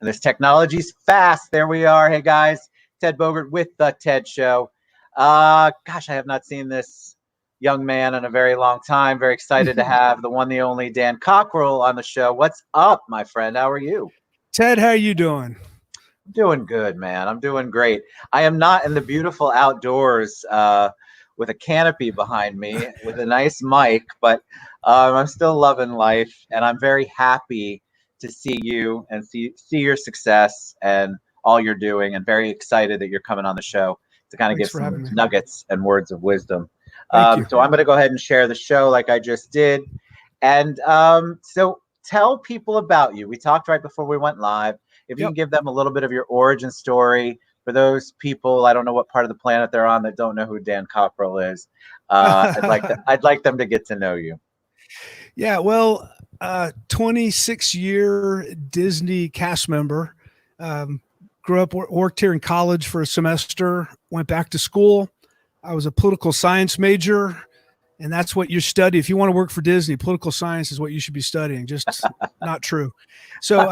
And this technology's fast. There we are. Hey guys, Ted Bogert with the Ted Show. Gosh, I have not seen this young man in a very long time. Very excited to have the one, the only Dan Cockerell on the show. What's up, my friend? How are you? Ted, how are you doing? I'm doing good, man. I'm doing great. I am not in the beautiful outdoors with a canopy behind me with a nice mic, but I'm still loving life, and I'm very happy to see you and see your success and all you're doing, and very excited that you're coming on the show to kind of Thanks give for having some me. nuggets and words of wisdom. Thank you. So I'm going to go ahead and share the show like I just did. And so tell people about you. We talked right before we went live. If you can Yep. give them a little bit of your origin story for those people, I don't know what part of the planet they're on that don't know who Dan Cockerell is. I'd like them to get to know you. Yeah, well, 26-year Disney cast member. Grew up, worked here in college for a semester, went back to school. I was a political science major, and that's what you study. If you want to work for Disney, political science is what you should be studying. Just not true. So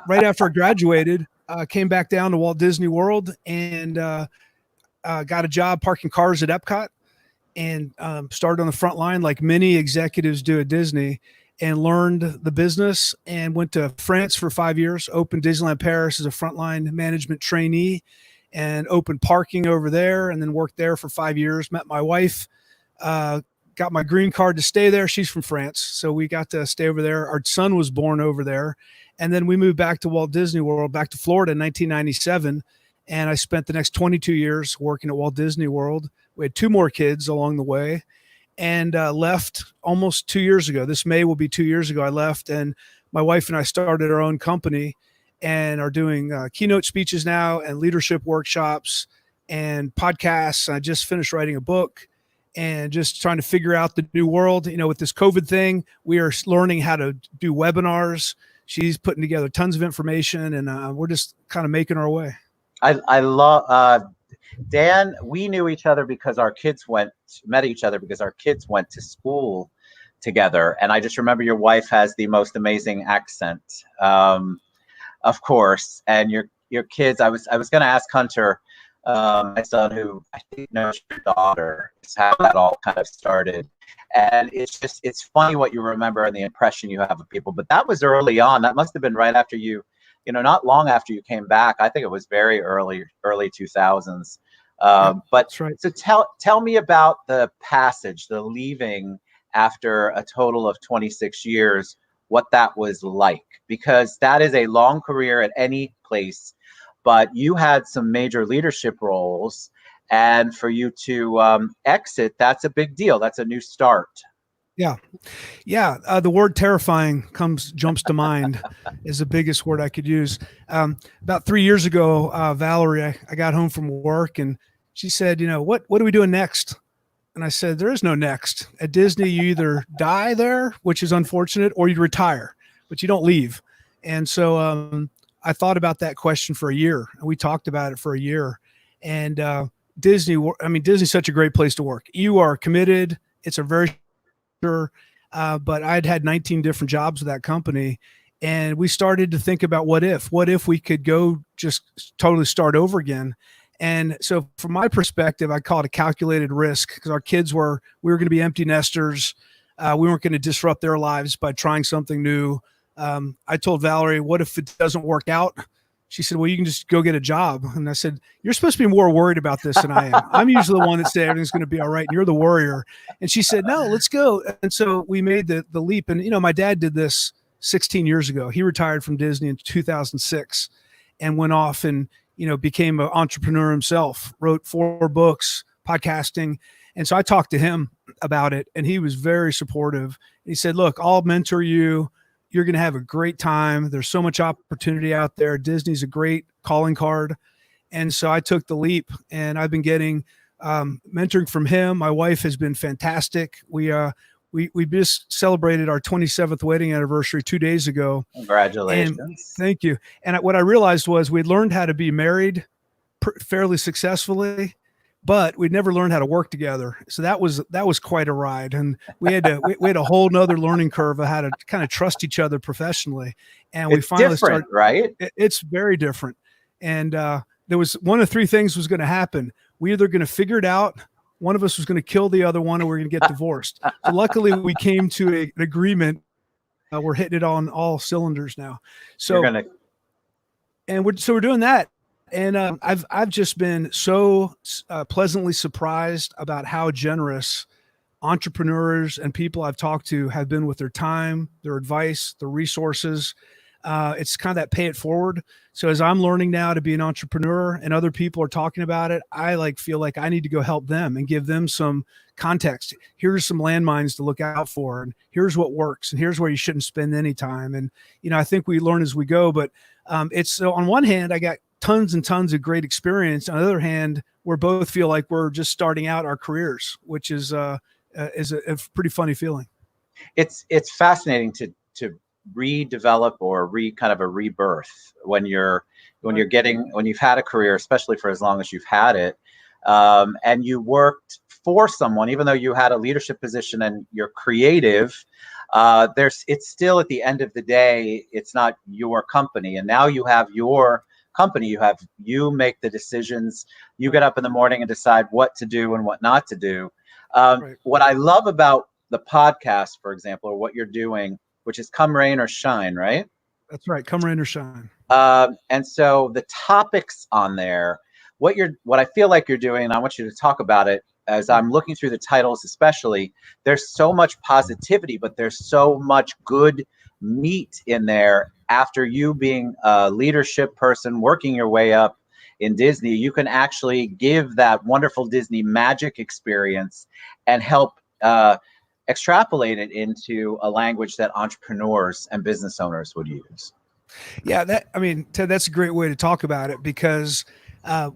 right after I graduated, came back down to Walt Disney World and got a job parking cars at Epcot, and started on the front line like many executives do at Disney, and learned the business, and went to France for 5 years, opened Disneyland Paris as a frontline management trainee, and opened parking over there, and then worked there for 5 years. Met my wife, got my green card to stay there. She's from France, so we got to stay over there. Our son was born over there, and then we moved back to Walt Disney World, back to Florida in 1997, and I spent the next 22 years working at Walt Disney World. We had 2 more kids along the way, and left almost 2 years ago. This May will be 2 years ago I left, and my wife and I started our own company and are doing keynote speeches now and leadership workshops and podcasts. I just finished writing a book and just trying to figure out the new world. You know, with this COVID thing, we are learning how to do webinars. She's putting together tons of information, and we're just kind of making our way. I love Dan. We knew each other because our kids met each other because our kids went to school together. And I just remember your wife has the most amazing accent, of course. And your kids. I was going to ask Hunter, my son, who I think knows your daughter, is how that all kind of started. And it's funny what you remember and the impression you have of people. But that was early on. That must have been right after you know, not long after you came back. I think it was very early 2000s. But that's right. So tell me about the passage, the leaving after a total of 26 years, what that was like, because that is a long career at any place, but you had some major leadership roles, and for you to exit, that's a big deal. That's a new start. Yeah. The word terrifying jumps to mind is the biggest word I could use. About 3 years ago, Valerie, I got home from work, and she said, you know, what are we doing next? And I said, there is no next. At Disney, you either die there, which is unfortunate, or you retire, but you don't leave. And so I thought about that question for a year, and we talked about it for a year. And Disney's such a great place to work. You are committed. It's a very but I'd had 19 different jobs with that company, and we started to think about what if we could go just totally start over again. And so from my perspective, I call it a calculated risk, because our kids we were going to be empty nesters. We weren't going to disrupt their lives by trying something new. I told Valerie, what if it doesn't work out? She said, well, you can just go get a job. And I said, you're supposed to be more worried about this than I am. I'm usually the one that says everything's going to be all right, and you're the worrier. And she said, no, let's go. And so we made the leap. And, you know, my dad did this 16 years ago. He retired from Disney in 2006 and went off and, you know, became an entrepreneur himself, wrote 4 books, podcasting. And so I talked to him about it, and he was very supportive. He said, look, I'll mentor you. You're going to have a great time. There's so much opportunity out there. Disney's a great calling card. And so I took the leap, and I've been getting mentoring from him. My wife has been fantastic. We just celebrated our 27th wedding anniversary 2 days ago. Congratulations. And thank you. And what I realized was we'd learned how to be married fairly successfully, but we'd never learned how to work together. So that was quite a ride. And we had a whole nother learning curve of how to kind of trust each other professionally. And we It's finally different, started, right? it's very different. And there was one of three things was going to happen. We either going to figure it out, one of us was going to kill the other one, or we're going to get divorced. So luckily we came to an agreement. We're hitting it on all cylinders now. You're So, gonna we're doing that. And I've just been so pleasantly surprised about how generous entrepreneurs and people I've talked to have been with their time, their advice, their resources. It's kind of that pay it forward. So as I'm learning now to be an entrepreneur and other people are talking about it, I feel like I need to go help them and give them some context. Here's some landmines to look out for, and here's what works, and here's where you shouldn't spend any time. And I think we learn as we go. But it's so on one hand, I got tons and tons of great experience. On the other hand, we both feel like we're just starting out our careers, which is a pretty funny feeling. It's fascinating to redevelop or kind of a rebirth when you've had a career, especially for as long as you've had it, and you worked for someone, even though you had a leadership position and you're creative. It's still, at the end of the day, it's not your company, and now you have your company. You make the decisions. You get up in the morning and decide what to do and what not to do. Right. What I love about the podcast, for example, or what you're doing, which is come rain or shine, right? That's right. Come rain or shine. And so the topics on there, what I feel like you're doing, and I want you to talk about it as I'm looking through the titles, especially, there's so much positivity, but there's so much good meat in there. After you being a leadership person, working your way up in Disney, you can actually give that wonderful Disney magic experience and help extrapolate it into a language that entrepreneurs and business owners would use. Yeah, Ted, that's a great way to talk about it, because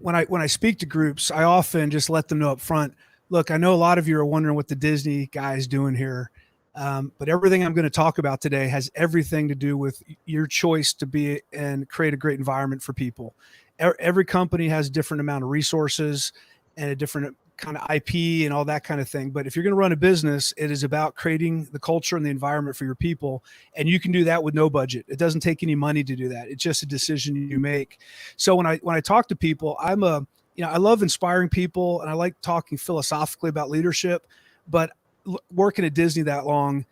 when I speak to groups, I often just let them know up front, look, I know a lot of you are wondering what the Disney guy is doing here. But everything I'm going to talk about today has everything to do with your choice to be and create a great environment for people. Every company has a different amount of resources and a different kind of IP and all that kind of thing. But if you're going to run a business, it is about creating the culture and the environment for your people. And you can do that with no budget. It doesn't take any money to do that. It's just a decision you make. So when I talk to people, I love inspiring people, and I like talking philosophically about leadership, but working at Disney that long,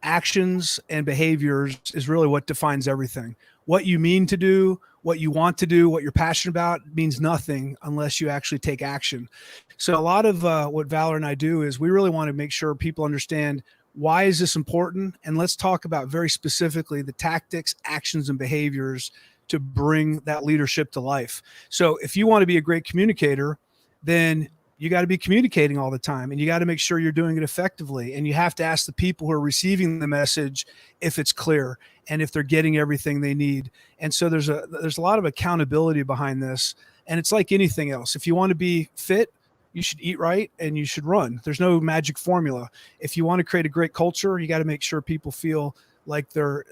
actions and behaviors is really what defines everything. What you mean to do, what you want to do, what you're passionate about means nothing unless you actually take action. So a lot of what Valor and I do is we really want to make sure people understand, why is this important? And let's talk about very specifically the tactics, actions, and behaviors to bring that leadership to life. So if you want to be a great communicator, then you got to be communicating all the time, and you got to make sure you're doing it effectively. And you have to ask the people who are receiving the message if it's clear and if they're getting everything they need. And so there's a lot of accountability behind this. And it's like anything else. If you want to be fit, you should eat right and you should run. There's no magic formula. If you want to create a great culture, you got to make sure people feel like they're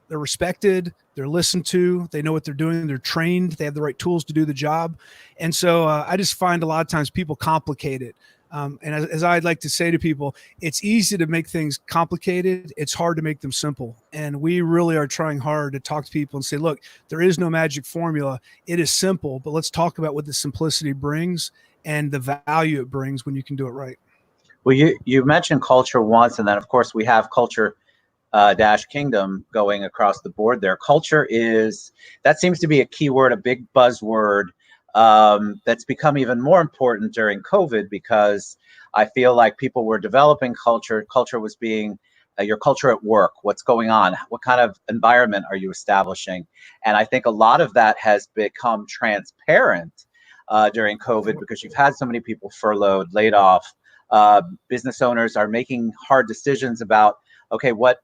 respected, they're listened to, they know what they're doing, they're trained, they have the right tools to do the job. And so I just find a lot of times people complicate it. And as I'd like to say to people, it's easy to make things complicated. It's hard to make them simple. And we really are trying hard to talk to people and say, look, there is no magic formula. It is simple, but let's talk about what the simplicity brings and the value it brings when you can do it right. Well, you mentioned culture once, and then of course we have culture dash kingdom going across the board there. Culture that seems to be a key word, a big buzzword that's become even more important during COVID, because I feel like people were developing culture. Culture was being your culture at work. What's going on? What kind of environment are you establishing? And I think a lot of that has become transparent during COVID, because you've had so many people furloughed, laid off. Business owners are making hard decisions about, okay, what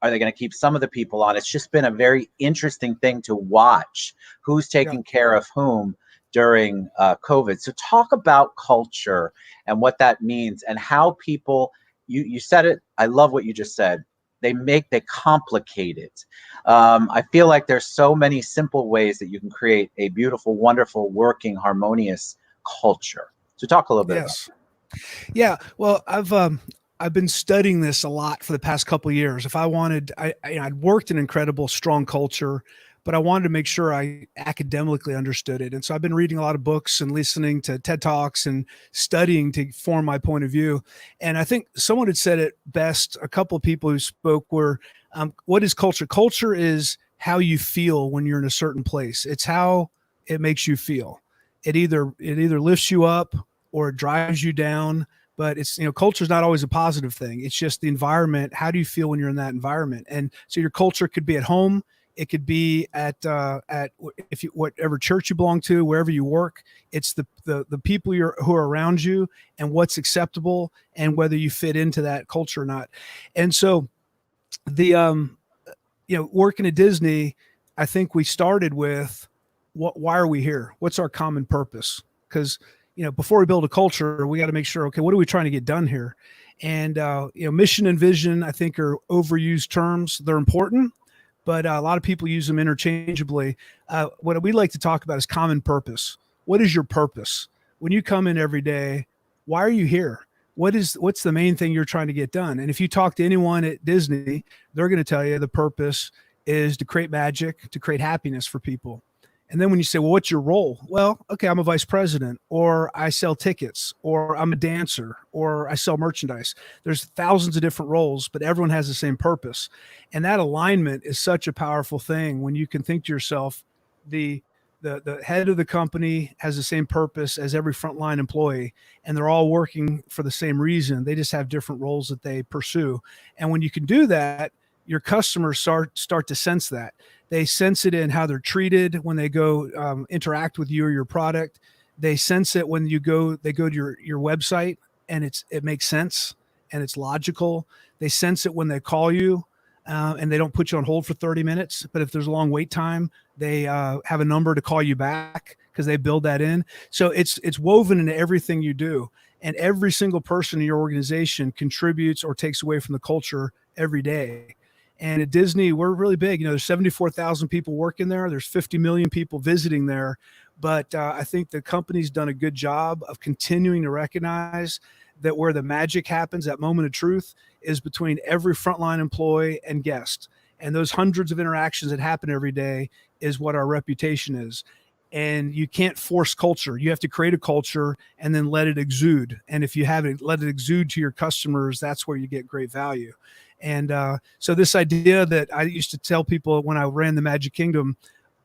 are they going to keep some of the people on? It's just been a very interesting thing to watch, who's taking care of whom during COVID. So talk about culture and what that means, and how people, you said it, I love what you just said, they complicate it. I feel like there's so many simple ways that you can create a beautiful, wonderful, working, harmonious culture. So talk a little bit about Yes. Yeah. Well, I've been studying this a lot for the past couple of years. If I wanted, I'd worked in incredible, strong culture, but I wanted to make sure I academically understood it. And so I've been reading a lot of books and listening to TED Talks and studying to form my point of view. And I think someone had said it best. A couple of people who spoke were, "What is culture? Culture is how you feel when you're in a certain place. It's how it makes you feel. It either lifts you up or it drives you down, but it's, culture is not always a positive thing. It's just the environment. How do you feel when you're in that environment? And so your culture could be at home, it could be at if you, whatever church you belong to, wherever you work. It's the people who are around you and what's acceptable and whether you fit into that culture or not. And so the working at Disney, I think we started with why are we here? What's our common purpose? Because before we build a culture, we got to make sure, okay, what are we trying to get done here? And mission and vision, I think, are overused terms. They're important, but a lot of people use them interchangeably. What we like to talk about is common purpose. What is your purpose? When you come in every day, why are you here? What's the main thing you're trying to get done? And if you talk to anyone at Disney, they're going to tell you the purpose is to create magic, to create happiness for people. And then when you say, well, what's your role? Well, okay, I'm a vice president, or I sell tickets, or I'm a dancer, or I sell merchandise. There's thousands of different roles, but everyone has the same purpose. And that alignment is such a powerful thing when you can think to yourself, the head of the company has the same purpose as every frontline employee, and they're all working for the same reason. They just have different roles that they pursue. And when you can do that, your customers start to sense that. They sense it in how they're treated when they go interact with you or your product. They sense it when they go to your website and it makes sense and it's logical. They sense it when they call you and they don't put you on hold for 30 minutes. But if there's a long wait time, they have a number to call you back because they build that in. So it's woven into everything you do. And every single person in your organization contributes or takes away from the culture every day. And at Disney, we're really big. There's 74,000 people working there. There's 50 million people visiting there. But I think the company's done a good job of continuing to recognize that where the magic happens, that moment of truth, is between every frontline employee and guest. And those hundreds of interactions that happen every day is what our reputation is. And you can't force culture. You have to create a culture and then let it exude. And if you haven't let it exude to your customers, that's where you get great value. And so this idea that I used to tell people when I ran the Magic Kingdom,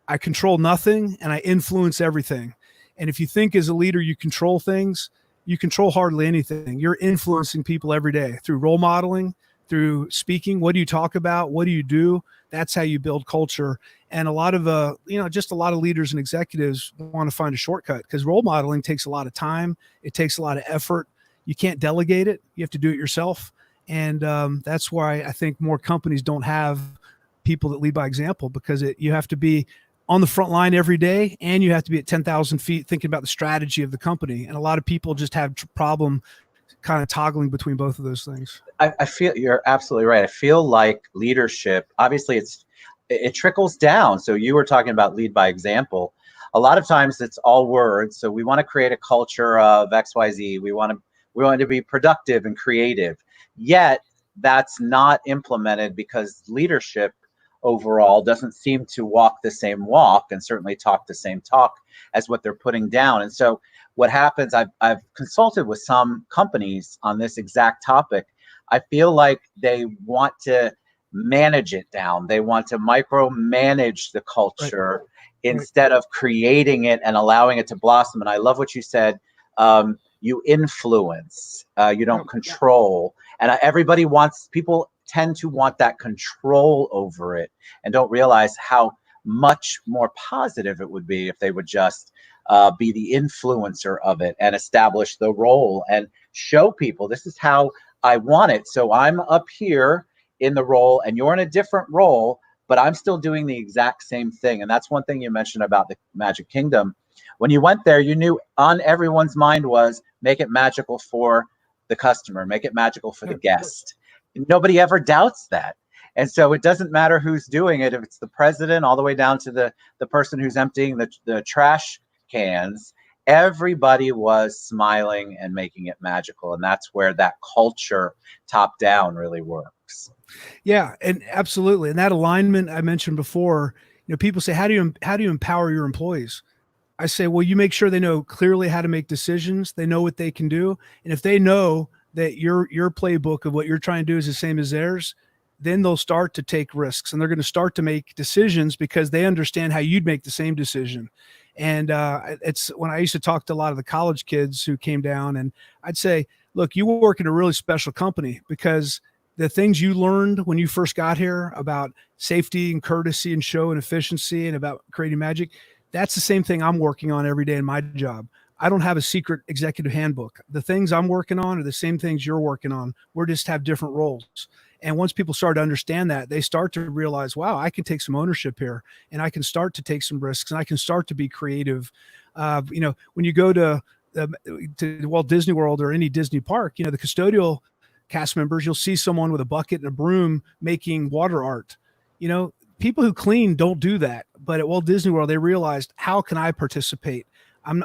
I control nothing and I influence everything. And if you think as a leader you control things, you control hardly anything. You're influencing people every day through role modeling, through speaking. What do you talk about? What do you do? That's how you build culture. And a lot of just a lot of leaders and executives want to find a shortcut because role modeling takes a lot of time. It takes a lot of effort. You can't delegate it. You have to do it yourself. And that's why I think more companies don't have people that lead by example because you have to be on the front line every day and you have to be at 10,000 feet thinking about the strategy of the company. And a lot of people just have problem kind of toggling between both of those things. I feel you're absolutely right. I feel like leadership, obviously it trickles down. So you were talking about lead by example. A lot of times it's all words. So we want to create a culture of XYZ. We want to be productive and creative. Yet that's not implemented because leadership overall doesn't seem to walk the same walk and certainly talk the same talk as what they're putting down. And so what happens, I've consulted with some companies on this exact topic. I feel like they want to manage it down. They want to micromanage the culture instead of creating it and allowing it to blossom. And I love what you said. You influence, you don't control. And people tend to want that control over it and don't realize how much more positive it would be if they would just be the influencer of it and establish the role and show people this is how I want it. So I'm up here in the role and you're in a different role, but I'm still doing the exact same thing. And that's one thing you mentioned about the Magic Kingdom. When you went there, you knew on everyone's mind was make it magical for the customer, make it magical for the guest. Nobody ever doubts that. And so it doesn't matter who's doing it. If it's the president all the way down to the person who's emptying the trash cans, everybody was smiling and making it magical. And that's where that culture top down really works. Yeah, and absolutely. And that alignment I mentioned before, people say, how do you empower your employees? I say, well, you make sure they know clearly how to make decisions. They know what they can do. And if they know that your playbook of what you're trying to do is the same as theirs, then they'll start to take risks and they're going to start to make decisions because they understand how you'd make the same decision. And it's when I used to talk to a lot of the college kids who came down, and I'd say, look, you work in a really special company because the things you learned when you first got here about safety and courtesy and show and efficiency and about creating magic, that's the same thing I'm working on every day in my job. I don't have a secret executive handbook. The things I'm working on are the same things you're working on. We're just have different roles. And once people start to understand that, they start to realize, wow, I can take some ownership here and I can start to take some risks and I can start to be creative. When you go to Walt Disney World or any Disney park, the custodial cast members, you'll see someone with a bucket and a broom making water art. People who clean don't do that. But at Walt Disney World, they realized, how can I participate? I'm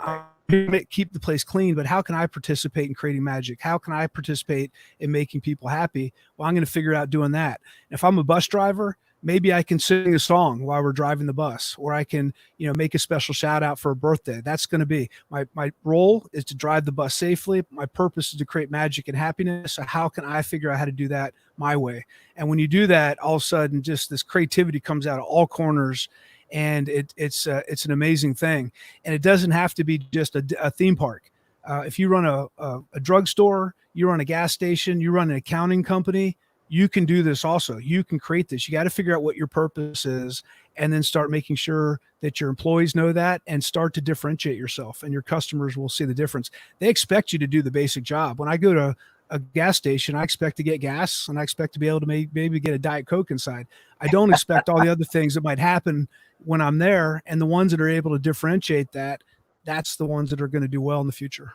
here to keep the place clean, but how can I participate in creating magic? How can I participate in making people happy? Well, I'm going to figure out doing that. If I'm a bus driver, maybe I can sing a song while we're driving the bus, or I can, make a special shout out for a birthday. That's going to be my role is to drive the bus safely. My purpose is to create magic and happiness. So how can I figure out how to do that my way? And when you do that, all of a sudden, just this creativity comes out of all corners. And it's an amazing thing. And it doesn't have to be just a theme park. If you run a drugstore, you run a gas station, you run an accounting company, you can do this also. You can create this. You got to figure out what your purpose is and then start making sure that your employees know that and start to differentiate yourself, and your customers will see the difference. They expect you to do the basic job. When I go to a gas station, I expect to get gas and I expect to be able to maybe get a Diet Coke inside. I don't expect all the other things that might happen when I'm there. And the ones that are able to differentiate that's the ones that are going to do well in the future.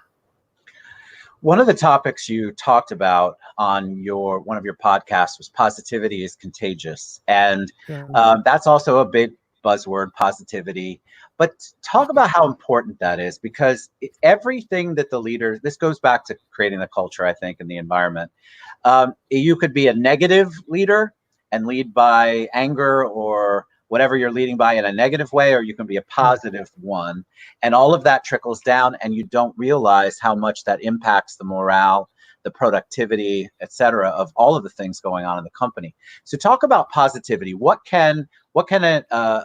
One of the topics you talked about on one of your podcasts was positivity is contagious. And that's also a big buzzword, positivity. But talk about how important that is, because everything that the leaders, this goes back to creating the culture, I think, and the environment. You could be a negative leader and lead by anger or whatever you're leading by in a negative way, or you can be a positive one. And all of that trickles down, and you don't realize how much that impacts the morale, the productivity, et cetera, of all of the things going on in the company. So talk about positivity. What can a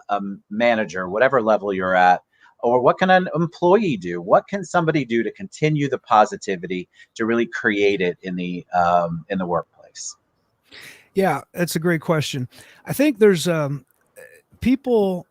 manager, whatever level you're at, or what can an employee do? What can somebody do to continue the positivity, to really create it in the workplace? Yeah, that's a great question. I think there's people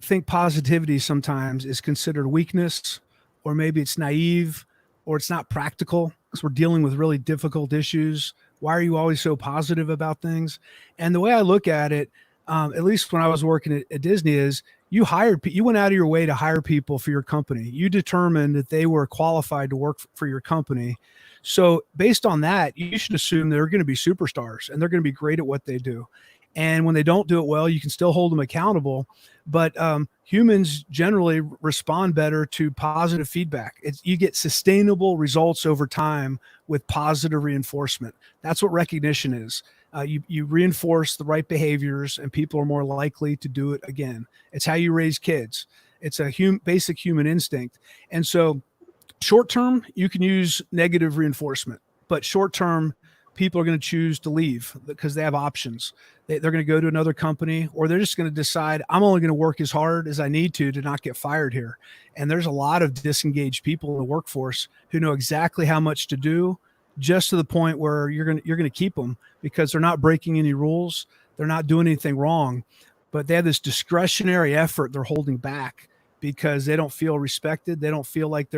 think positivity sometimes is considered weakness, or maybe it's naive, or it's not practical because we're dealing with really difficult issues. Why are you always so positive about things? And the way I look at it, at least when I was working at Disney, is you went out of your way to hire people for your company. You determined that they were qualified to work for your company. So based on that, you should assume they're going to be superstars and they're going to be great at what they do. And when they don't do it well, you can still hold them accountable. But humans generally respond better to positive feedback. You get sustainable results over time with positive reinforcement. That's what recognition is. You reinforce the right behaviors and people are more likely to do it again. It's how you raise kids. It's a basic human instinct. And so short term, you can use negative reinforcement, but short term, people are going to choose to leave because they have options. They're going to go to another company, or they're just going to decide, I'm only going to work as hard as I need to not get fired here. And there's a lot of disengaged people in the workforce who know exactly how much to do, just to the point where you're going to keep them because they're not breaking any rules. They're not doing anything wrong, but they have this discretionary effort they're holding back because they don't feel respected. They don't feel like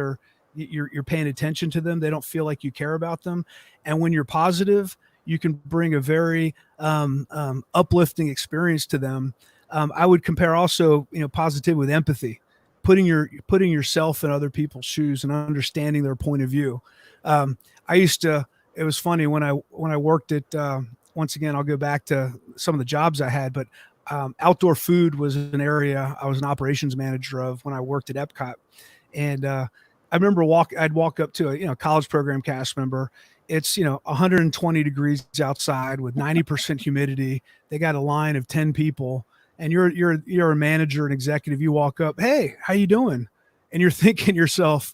you're paying attention to them. They don't feel like you care about them. And when you're positive, you can bring a very uplifting experience to them. I would compare also, positivity with empathy, putting yourself in other people's shoes and understanding their point of view. It was funny when I worked at, once again, I'll go back to some of the jobs I had, but outdoor food was an area I was an operations manager of when I worked at Epcot. And I remember I'd walk up to a college program cast member. It's 120 degrees outside with 90% humidity. They got a line of 10 people, and you're a manager and executive. You walk up, hey, how you doing? And you're thinking to yourself,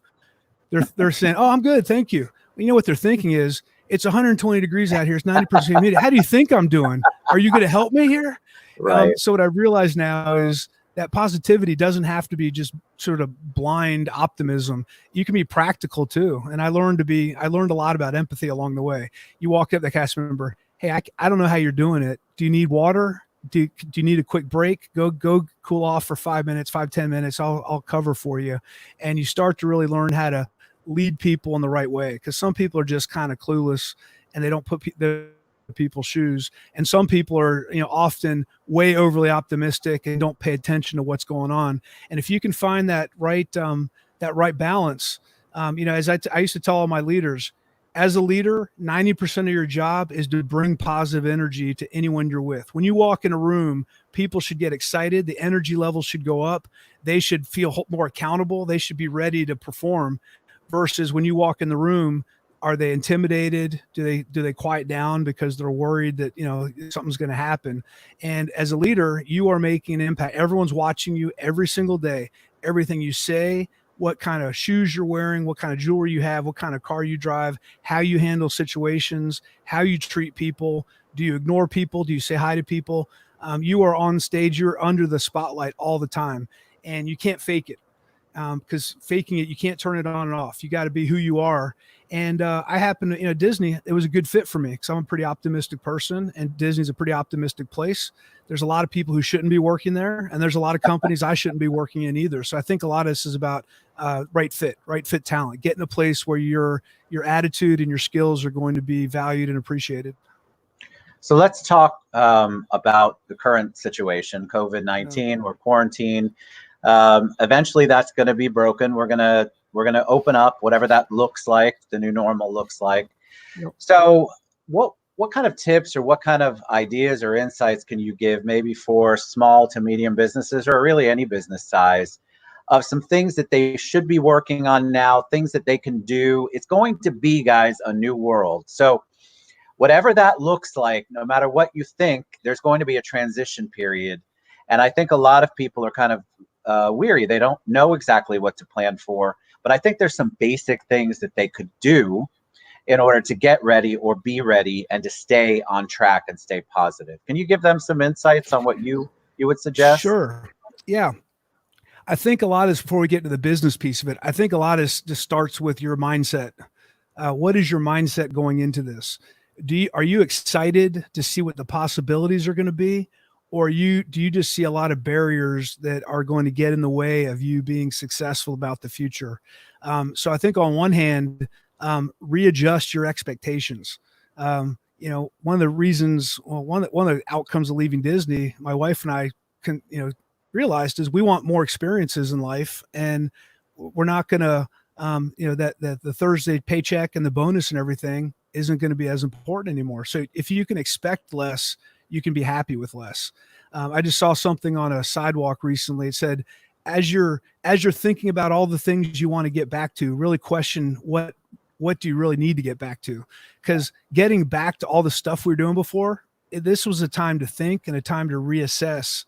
they're saying, oh, I'm good, thank you. You know what they're thinking is, it's 120 degrees out here. It's 90% humidity. How do you think I'm doing? Are you going to help me here? Right. So what I realize now is that positivity doesn't have to be just sort of blind optimism. You can be practical too. And I learned a lot about empathy along the way. You walk up to the cast member, hey, I don't know how you're doing it. Do you need water? Do you need a quick break? Go cool off for 5 minutes, 5-10 minutes. I'll cover for you. And you start to really learn how to lead people in the right way, because some people are just kind of clueless and they don't put the people's shoes, and some people are often way overly optimistic and don't pay attention to what's going on. And if you can find that right balance, as I used to tell all my leaders, as a leader, 90% of your job is to bring positive energy to anyone you're with. When you walk in a room, people should get excited, the energy levels should go up, they should feel more accountable, they should be ready to perform. Versus when you walk in the room, are they intimidated? Do they quiet down because they're worried that something's going to happen? And as a leader, you are making an impact. Everyone's watching you every single day. Everything you say, what kind of shoes you're wearing, what kind of jewelry you have, what kind of car you drive, how you handle situations, how you treat people. Do you ignore people? Do you say hi to people? You are on stage. You're under the spotlight all the time, and you can't fake it. Because faking it, you can't turn it on and off. You got to be who you are. And I happen to, Disney, it was a good fit for me because I'm a pretty optimistic person, and Disney's a pretty optimistic place. There's a lot of people who shouldn't be working there, and there's a lot of companies I shouldn't be working in either. So I think a lot of this is about right fit talent. Get in a place where your attitude and your skills are going to be valued and appreciated. So let's talk about the current situation, COVID-19. We're quarantined. Eventually that's going to be broken. We're going to open up, whatever that looks like, the new normal looks like. Yep. So what kind of tips or what kind of ideas or insights can you give maybe for small to medium businesses, or really any business size, of some things that they should be working on now, things that they can do? It's going to be, guys, a new world. So whatever that looks like, no matter what you think, there's going to be a transition period. And I think a lot of people are kind of weary. They don't know exactly what to plan for, but I think there's some basic things that they could do in order to get ready or be ready and to stay on track and stay positive. Can you give them some insights on what you would suggest? Sure. Yeah. I think a lot is, before we get to the business piece of it, I think a lot is just starts with your mindset. What is your mindset going into this? Are you excited to see what the possibilities are going to be? Or do you just see a lot of barriers that are going to get in the way of you being successful about the future? So I think on one hand, readjust your expectations. One of the reasons, one of the outcomes of leaving Disney, my wife and I realized, is we want more experiences in life, and we're not going to, that the Thursday paycheck and the bonus and everything isn't going to be as important anymore. So if you can expect less, you can be happy with less. I just saw something on a sidewalk recently. It said, as you're thinking about all the things you want to get back to, really question what do you really need to get back to? Because getting back to all the stuff we were doing before, this was a time to think and a time to reassess.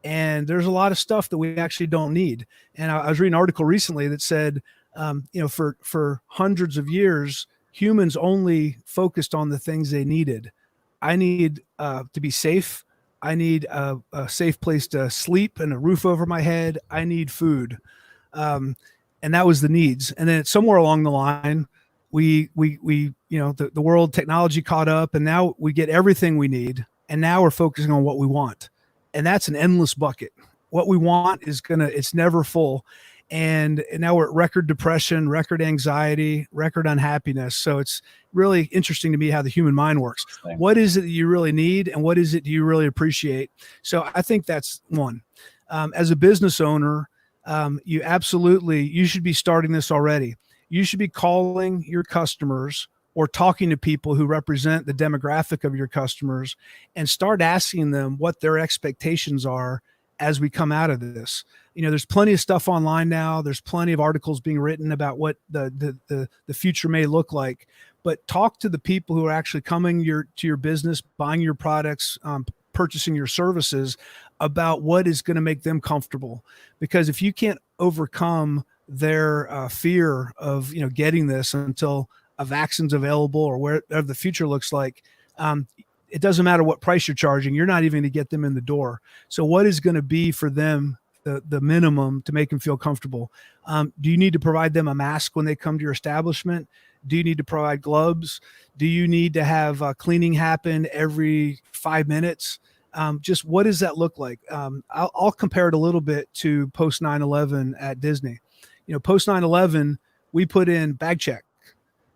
And there's a lot of stuff that we actually don't need. And I was reading an article recently that said, for hundreds of years, humans only focused on the things they needed. I need to be safe. I need a safe place to sleep and a roof over my head. I need food. And that was the needs. And then somewhere along the line, the world technology caught up, and now we get everything we need. And now we're focusing on what we want. And that's an endless bucket. What we want it's never full. And now we're at record depression, record anxiety, record unhappiness. So it's really interesting to me how the human mind works. What is it that you really need, and what is it you really appreciate? So I think that's one. As a business owner, you should be starting this already. You should be calling your customers or talking to people who represent the demographic of your customers, and start asking them what their expectations are as we come out of this. There's plenty of stuff online now. There's plenty of articles being written about what the future may look like. But talk to the people who are actually coming to your business, buying your products, purchasing your services, about what is going to make them comfortable. Because if you can't overcome their fear of getting this until a vaccine's available or whatever the future looks like, it doesn't matter what price you're charging. You're not even going to get them in the door. So what is going to be for them the minimum to make them feel comfortable? Do you need to provide them a mask when they come to your establishment? Do you need to provide gloves? Do you need to have cleaning happen every 5 minutes? Just what does that look like? I'll compare it a little bit to post 9/11 at Disney. Post 9/11, we put in bag check.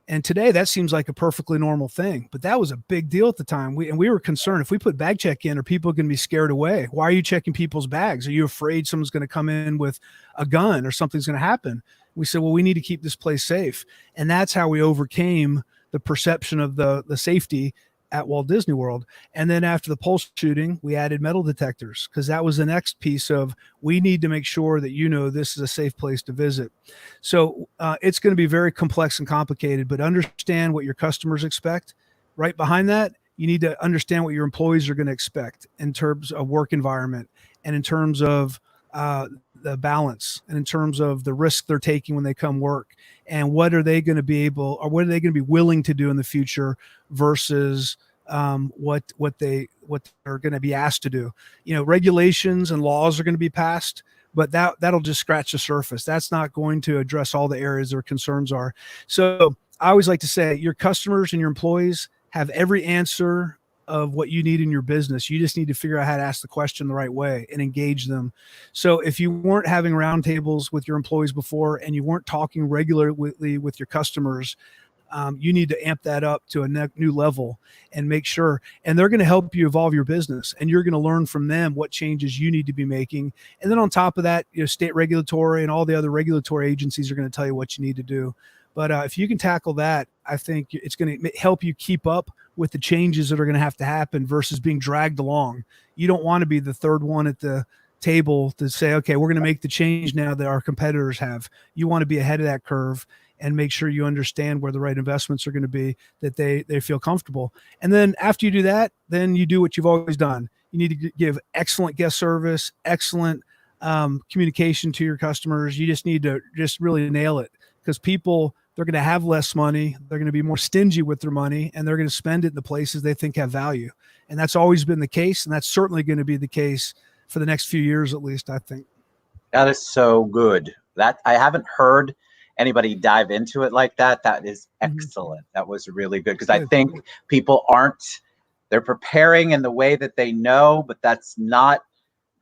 And today that seems like a perfectly normal thing, but that was a big deal at the time. We were concerned, if we put bag check in, are people going to be scared away? Why are you checking people's bags? Are you afraid someone's going to come in with a gun or something's going to happen? We said, well, we need to keep this place safe. And that's how we overcame the perception of the safety at Walt Disney World. And then after the Pulse shooting, we added metal detectors, because that was the next piece of, we need to make sure that this is a safe place to visit. So it's going to be very complex and complicated, but understand what your customers expect. Right behind that, you need to understand what your employees are going to expect in terms of work environment, and in terms of the balance, and in terms of the risk they're taking when they come work, and what are they going to be willing to do in the future versus what they're going to be asked to do. Regulations and laws are going to be passed, but that'll just scratch the surface. That's not going to address all the areas their concerns are. So I always like to say, your customers and your employees have every answer of what you need in your business. You just need to figure out how to ask the question the right way and engage them. So if you weren't having roundtables with your employees before, and you weren't talking regularly with your customers, you need to amp that up to a new level and make sure, and they're going to help you evolve your business, and you're going to learn from them what changes you need to be making. And then on top of that, state regulatory and all the other regulatory agencies are going to tell you what you need to do. But if you can tackle that, I think it's going to help you keep up with the changes that are going to have to happen versus being dragged along. You don't want to be the third one at the table to say, okay, we're going to make the change now that our competitors have. You want to be ahead of that curve and make sure you understand where the right investments are going to be, that they feel comfortable. And then after you do that, then you do what you've always done. You need to give excellent guest service, excellent communication to your customers. You just need to really nail it, because people, they're going to have less money. They're going to be more stingy with their money, and they're going to spend it in the places they think have value. And that's always been the case. And that's certainly going to be the case for the next few years, at least, I think. That is so good. That I haven't heard anybody dive into it like that. That is excellent. That was really good, because I think people they're preparing in the way that they know, but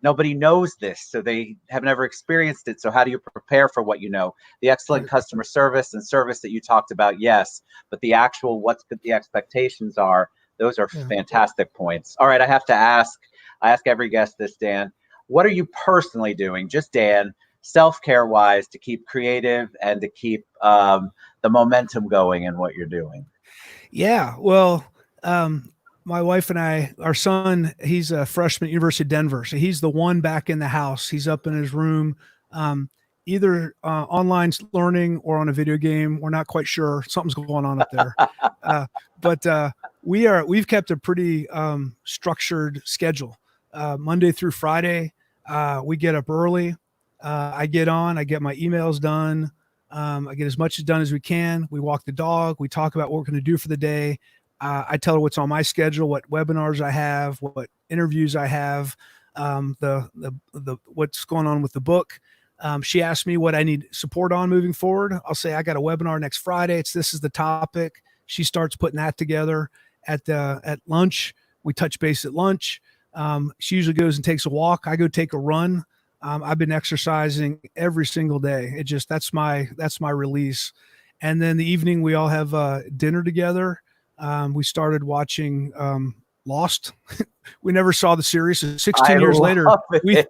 nobody knows this, so they have never experienced it. So how do you prepare for what you know? The excellent customer service and service that you talked about, yes, but the actual what the expectations are, those are fantastic points. All right, I ask every guest this, Dan. What are you personally doing, just Dan, self-care wise, to keep creative and to keep the momentum going in what you're doing? Yeah, well, my wife and I, our son, he's a freshman at University of Denver. So he's the one back in the house. He's up in his room, either online learning or on a video game. We're not quite sure. Something's going on up there. But we've kept a pretty structured schedule. Monday through Friday, we get up early. I get my emails done. I get as much done as we can. We walk the dog. We talk about what we're going to do for the day. I tell her what's on my schedule, what webinars I have, what interviews I have, what's going on with the book. She asked me what I need support on moving forward. I'll say, I got a webinar next Friday. This is the topic. She starts putting that together at lunch. We touch base at lunch. She usually goes and takes a walk. I go take a run. I've been exercising every single day. That's my release. And then the evening we all have dinner together. We started watching Lost. We never saw the series. 16 years later,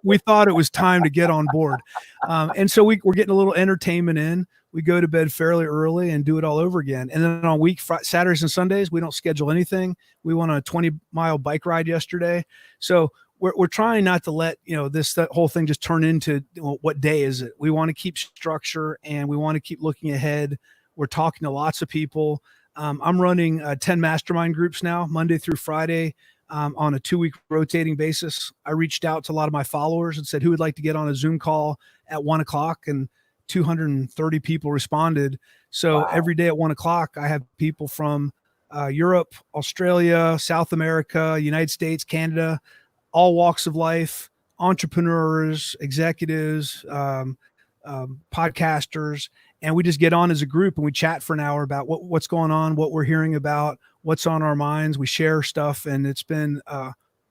we thought it was time to get on board. And so we're getting a little entertainment in. We go to bed fairly early and do it all over again. And then on Saturdays and Sundays, we don't schedule anything. We went on a 20-mile bike ride yesterday. So we're trying not to let, that whole thing just turn into, what day is it? We want to keep structure and we want to keep looking ahead. We're talking to lots of people. I'm running 10 mastermind groups now, Monday through Friday, on a 2-week rotating basis. I reached out to a lot of my followers and said, who would like to get on a Zoom call at 1:00, and 230 people responded. So Wow. every day at 1:00, I have people from Europe, Australia, South America, United States, Canada, all walks of life, entrepreneurs, executives, podcasters, and we just get on as a group and we chat for an hour about what's going on, what we're hearing about, what's on our minds. We share stuff, and it's been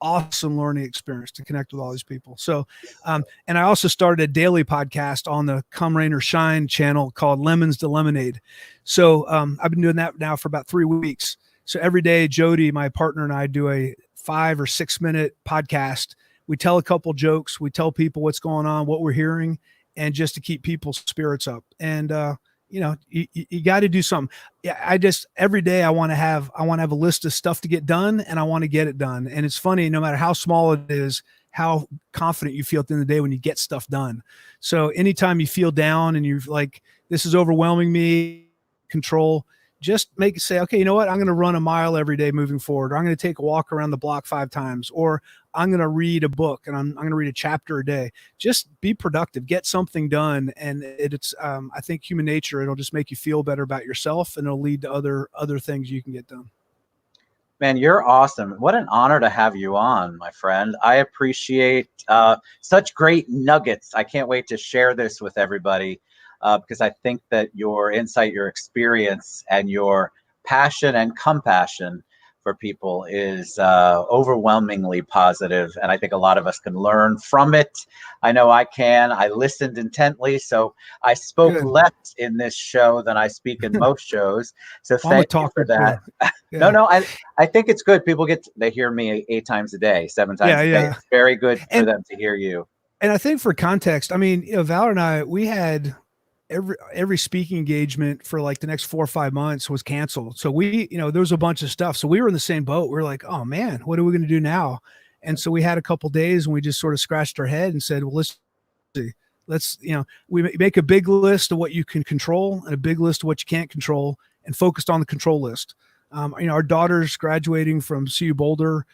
awesome learning experience to connect with all these people. So, and I also started a daily podcast on the Come Rain or Shine channel called Lemons to Lemonade. So I've been doing that now for about 3 weeks. So every day, Jody, my partner, and I do a 5 or 6 minute podcast. We tell a couple jokes. We tell people what's going on, what we're hearing, and just to keep people's spirits up. And, you got to do something. Yeah. Every day I want to have a list of stuff to get done, and I want to get it done. And it's funny, no matter how small it is, how confident you feel at the end of the day when you get stuff done. So anytime you feel down and you're like, this is overwhelming me, control, just say, okay, you know what? I'm going to run a mile every day moving forward. Or I'm going to take a walk around the block 5 times, or I'm going to read a book and I'm going to read a chapter a day. Just be productive, get something done. And it's, I think human nature, it'll just make you feel better about yourself, and it'll lead to other things you can get done. Man, you're awesome. What an honor to have you on, my friend. I appreciate such great nuggets. I can't wait to share this with everybody. Because I think that your insight, your experience, and your passion and compassion for people is overwhelmingly positive, and I think a lot of us can learn from it. I know I can. I listened intently, so I spoke less in this show than I speak in most shows. So thank you for that. Yeah. No, I think it's good. People they hear me 8 times a day, 7 times a day. It's very good for them to hear you. And I think for context, I mean, Valor and I, we had every speaking engagement for like the next 4 or 5 months was canceled. So we, there was a bunch of stuff. So we were in the same boat. We were like, oh man, what are we going to do now? And so we had a couple days and we just sort of scratched our head and said, well, let's see, we make a big list of what you can control and a big list of what you can't control, and focused on the control list. Our daughter's graduating from CU Boulder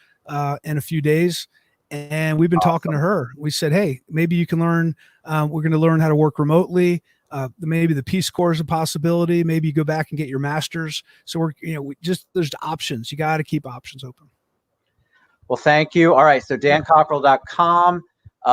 in a few days. And we've been talking to her. We said, hey, maybe you can learn, we're going to learn how to work remotely. Maybe the Peace Corps is a possibility. Maybe you go back and get your master's. So there's options. You got to keep options open. Well, thank you. All right. So dancockerell.com.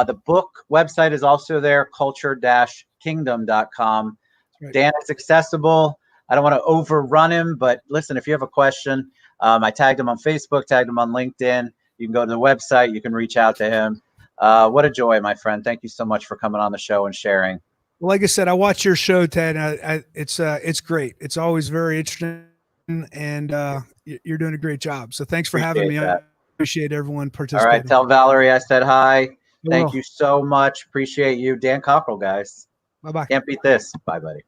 The book website is also there, culture-kingdom.com. Right. Dan is accessible. I don't want to overrun him, but listen, if you have a question, I tagged him on Facebook, tagged him on LinkedIn. You can go to the website. You can reach out to him. What a joy, my friend. Thank you so much for coming on the show and sharing. Well, like I said, I watch your show, Ted. It's great. It's always very interesting, and you're doing a great job. So thanks for having me. I appreciate everyone participating. All right, tell Valerie I said hi. Thank you so much. Appreciate you, Dan Cockerell, guys. Bye-bye. Can't beat this. Bye, buddy.